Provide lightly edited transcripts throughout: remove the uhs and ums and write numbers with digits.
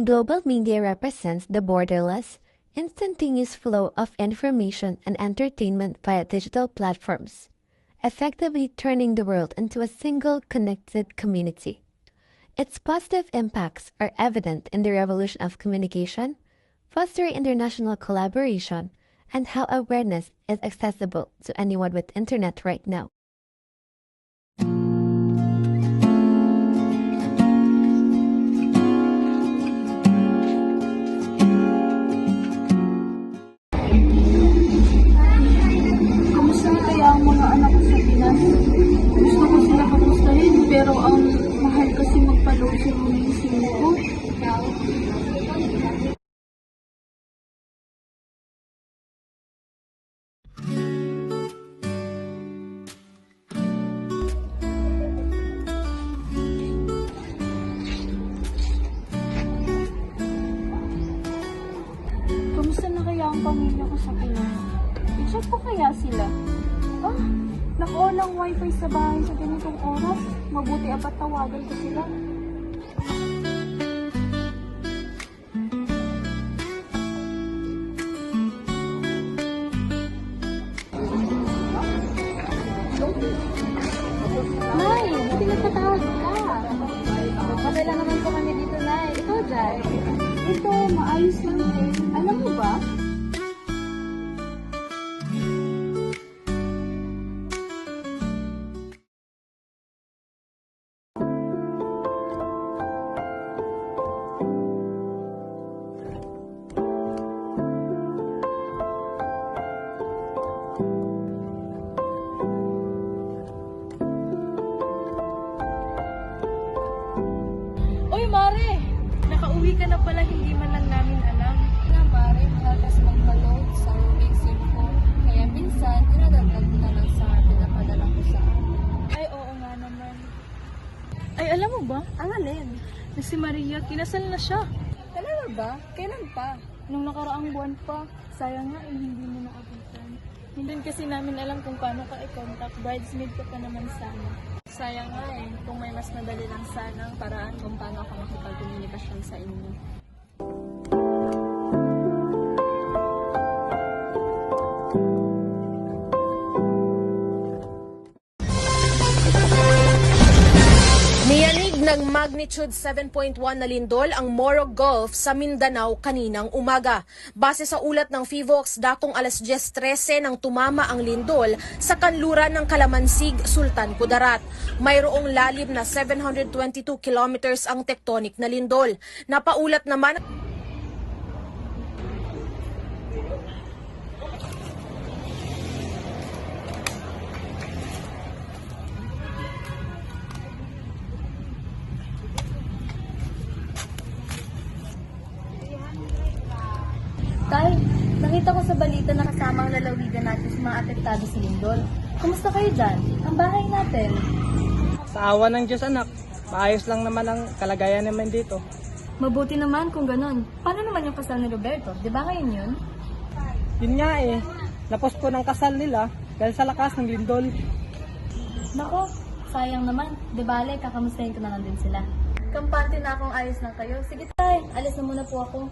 Global media represents the borderless, instantaneous flow of information and entertainment via digital platforms, effectively turning the world into a single connected community. Its positive impacts are evident in the revolution of communication, fostering international collaboration, and how awareness is accessible to anyone with internet right now. Kamusta na kaya ang mga anak ko sa Pinas? Gusto ko sila kamustahin, pero ang mahal kasi magpa-load sa mga SIM ko. Kamusta na kaya ang pamilya ko sa Pinas? I-chat ko kaya sila? Ah, naka-on ang wifi sa bahay sa ganitong oras. Mabuti apat tawagan ko sila. Nay, buti nagpatawag ka. Okay lang naman po kami dito, Nay. Ikaw dyan. Ito, maayos lang din. Alam mo ba? Uy, Mare! Nakauwi ka na pala, hindi man lang namin alam. Na Mare, malakas mag-load sa roaming SIM ko. Kaya minsan, dinadagdag ko na lang sa pinapadala ko sa amin. Ay, oo nga naman. Ay, alam mo ba? Ang alin? Na si Maria, kinasal na siya. Talaga ba? Kailan pa? Nung nakaraang buwan pa. Sayang nga, hindi mo naabutan. Hindi kasi namin alam kung paano ka i-contact. Bridesmaid ka pa naman sana. Sayang nga eh, kung may mas madali lang sanang paraan kung paano ako makipag-komunikasyon sa inyo. Niyanig ng magnitude 7.1 na lindol ang Moro Gulf sa Mindanao kaninang umaga. Base sa ulat ng PHIVOX, dakong alas 10:13 nang tumama ang lindol sa kanluran ng Kalamansig, Sultan Kudarat. Mayroong lalim na 722 kilometers ang tectonic na lindol. Napaulat naman Tay, nakita ko sa balita na kasama ang lalawigan natin sa mga apektado sa lindol. Kumusta kayo dyan? Ang bahay natin. Sa awa ng Diyos anak, maayos lang naman ang kalagayan naman dito. Mabuti naman kung ganun. Paano naman yung kasal ni Roberto? Di ba ngayon yun? Yun nga eh, napospon ang kasal nila dahil sa lakas ng lindol. Nako, sayang naman. Di bale, kakamustahin ko na lang din sila. Kampante na akong ayos na kayo. Sige tay, alis na muna po ako.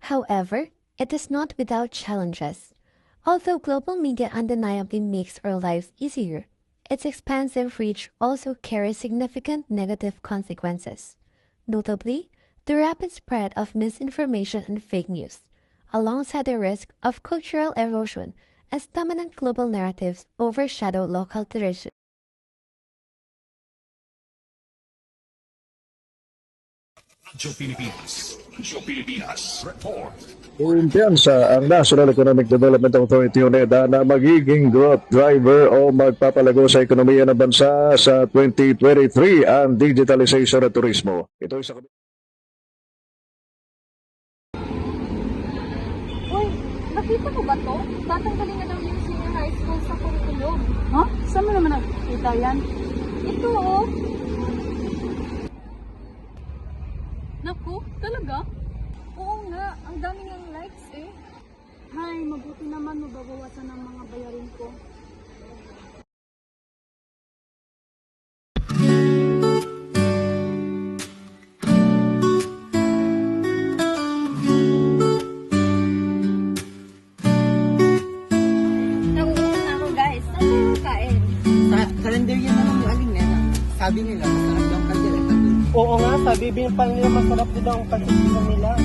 However, it is not without challenges. Although global media undeniably makes our lives easier, its expansive reach also carries significant negative consequences. Notably, the rapid spread of misinformation and fake news, alongside the risk of cultural erosion as dominant global narratives overshadow local traditions. Radyo Pilipinas Report. Kumpiyansa ang National Economic Development Authority o NEDA na magiging growth driver o magpapalago sa ekonomiya ng bansa sa 2023 ang digitalization at turismo. Ito sa Uy, nakita mo ba to? Tatanggalin na daw yung senior high school sa curriculum. Ha? Saan mo naman nakita yan? Ito oh. Naku, talaga? Oo nga, ang dami ng likes eh. Hay, mabuti naman mababawasan ang mga bayarin ko. Nabibili pa nila masarap din ang pansinan nila.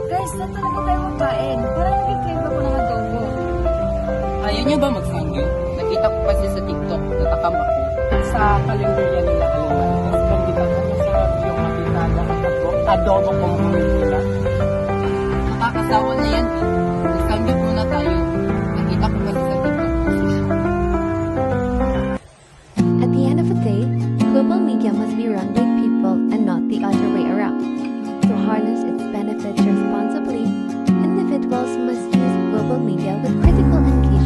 Guys, saan talaga tayo magkain? Parang nag-crave ako ng adobo. Ayaw niyo ba mag-sanggol? Nakita ko kasi sa TikTok, natakam ako. Sa kalendarya nila alaman. Kasi hindi pa ito masarap yung makita ng adobo kung nila. Nakakasawa na yan. Mag-sanggol muna tayo. Nakita ko kasi sa TikTok. At the end of the day, global media must be run by people and not the other way around. To harness its benefits responsibly, individuals must use global media with critical engagement